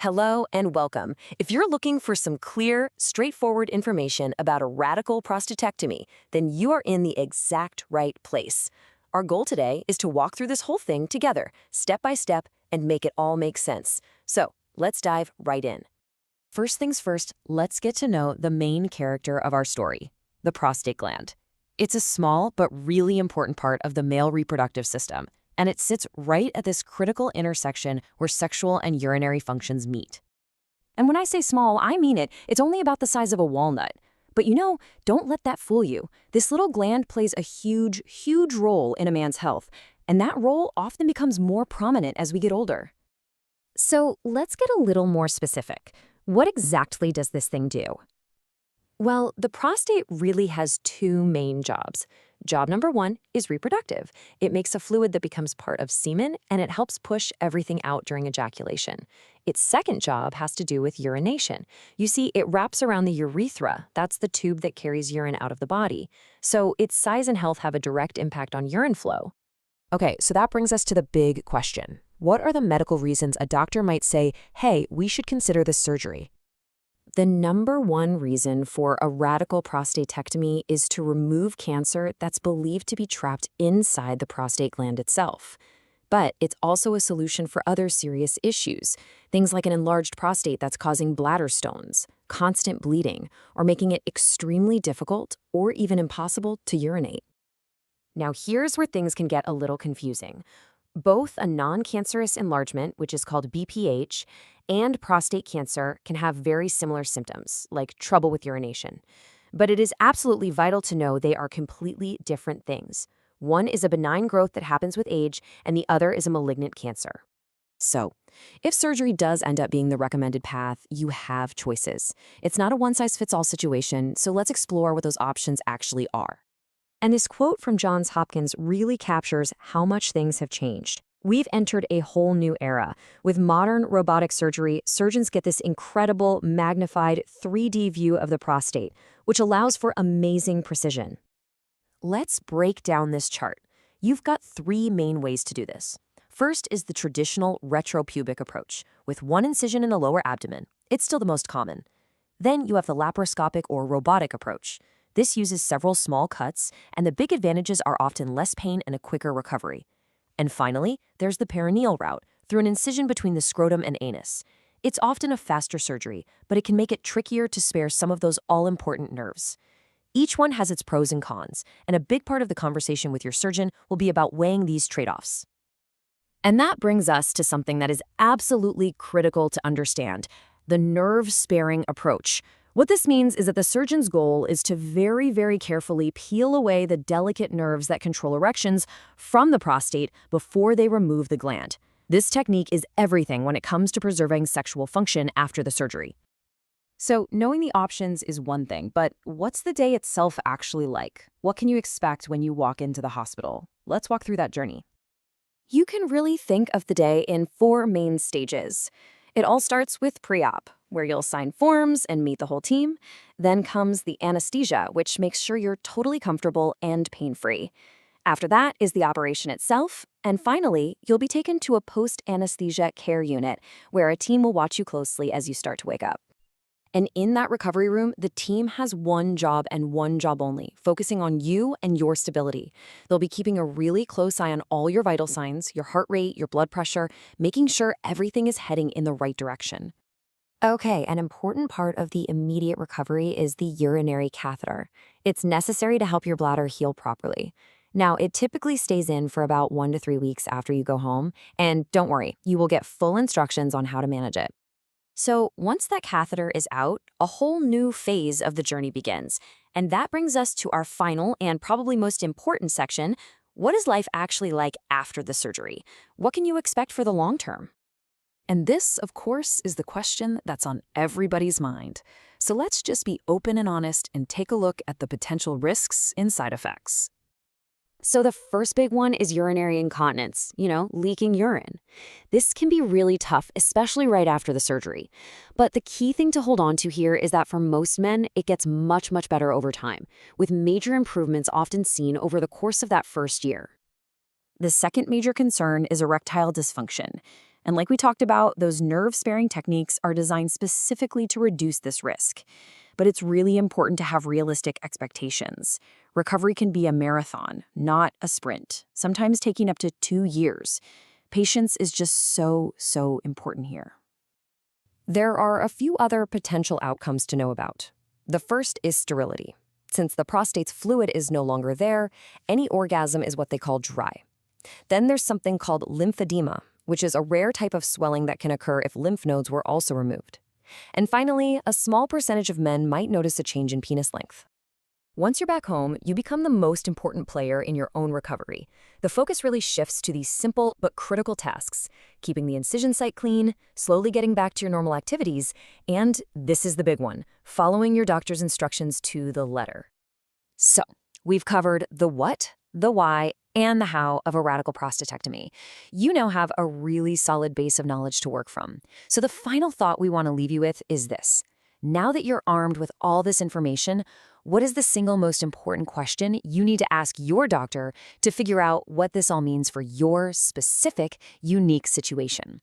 Hello and welcome. If you're looking for some clear, straightforward information about a radical prostatectomy, then you are in the exact right place. Our goal today is to walk through this whole thing together, step by step, and make it all make sense. So let's dive right in. First things first, let's get to know the main character of our story, the prostate gland. It's a small but really important part of the male reproductive system, and it sits right at this critical intersection where sexual and urinary functions meet. And when I say small, I mean it. It's only about the size of a walnut. But don't let that fool you. This little gland plays a huge, huge role in a man's health, and that role often becomes more prominent as we get older. So let's get a little more specific. What exactly does this thing do? Well, the prostate really has two main jobs. Job number one is reproductive. It makes a fluid that becomes part of semen, and it helps push everything out during ejaculation. Its second job has to do with urination. You see, it wraps around the urethra. That's the tube that carries urine out of the body. So its size and health have a direct impact on urine flow. Okay, so that brings us to the big question. What are the medical reasons a doctor might say, hey, we should consider this surgery? The number one reason for a radical prostatectomy is to remove cancer that's believed to be trapped inside the prostate gland itself. But it's also a solution for other serious issues, things like an enlarged prostate that's causing bladder stones, constant bleeding, or making it extremely difficult or even impossible to urinate. Now here's where things can get a little confusing. Both a non-cancerous enlargement, which is called BPH, and prostate cancer can have very similar symptoms, like trouble with urination. But it is absolutely vital to know they are completely different things. One is a benign growth that happens with age, and the other is a malignant cancer. So, if surgery does end up being the recommended path, you have choices. It's not a one-size-fits-all situation, so let's explore what those options actually are. And this quote from Johns Hopkins really captures how much things have changed. We've entered a whole new era. With modern robotic surgery, surgeons get this incredible, magnified 3D view of the prostate, which allows for amazing precision. Let's break down this chart. You've got three main ways to do this. First is the traditional retropubic approach, with one incision in the lower abdomen. It's still the most common. Then you have the laparoscopic or robotic approach. This uses several small cuts, and the big advantages are often less pain and a quicker recovery. And finally, there's the perineal route, through an incision between the scrotum and anus. It's often a faster surgery, but it can make it trickier to spare some of those all-important nerves. Each one has its pros and cons, and a big part of the conversation with your surgeon will be about weighing these trade-offs. And that brings us to something that is absolutely critical to understand, the nerve-sparing approach. What this means is that the surgeon's goal is to very, very carefully peel away the delicate nerves that control erections from the prostate before they remove the gland. This technique is everything when it comes to preserving sexual function after the surgery. So, knowing the options is one thing, but what's the day itself actually like? What can you expect when you walk into the hospital? Let's walk through that journey. You can really think of the day in four main stages. It all starts with pre-op, where you'll sign forms and meet the whole team. Then comes the anesthesia, which makes sure you're totally comfortable and pain-free. After that is the operation itself. And finally, you'll be taken to a post-anesthesia care unit, where a team will watch you closely as you start to wake up. And in that recovery room, the team has one job and one job only, focusing on you and your stability. They'll be keeping a really close eye on all your vital signs, your heart rate, your blood pressure, making sure everything is heading in the right direction. Okay, an important part of the immediate recovery is the urinary catheter. It's necessary to help your bladder heal properly. Now, it typically stays in for about 1 to 3 weeks after you go home, and don't worry, you will get full instructions on how to manage it. So once that catheter is out, a whole new phase of the journey begins. And that brings us to our final and probably most important section. What is life actually like after the surgery? What can you expect for the long term? And this, of course, is the question that's on everybody's mind. So let's just be open and honest and take a look at the potential risks and side effects. So the first big one is urinary incontinence, leaking urine. This can be really tough, especially right after the surgery. But the key thing to hold on to here is that for most men, it gets much, much better over time, with major improvements often seen over the course of that first year. The second major concern is erectile dysfunction. And like we talked about, those nerve-sparing techniques are designed specifically to reduce this risk. But it's really important to have realistic expectations. Recovery can be a marathon, not a sprint, sometimes taking up to 2 years. Patience is just so important here. There are a few other potential outcomes to know about. The first is sterility. Since the prostate's fluid is no longer there, any orgasm is what they call dry. Then there's something called lymphedema, which is a rare type of swelling that can occur if lymph nodes were also removed. And finally, a small percentage of men might notice a change in penis length. Once you're back home, you become the most important player in your own recovery. The focus really shifts to these simple but critical tasks: keeping the incision site clean, slowly getting back to your normal activities, and this is the big one, following your doctor's instructions to the letter. So, we've covered the what, the why, and the how of a radical prostatectomy. You now have a really solid base of knowledge to work from. So the final thought we want to leave you with is this. Now that you're armed with all this information, what is the single most important question you need to ask your doctor to figure out what this all means for your specific, unique situation?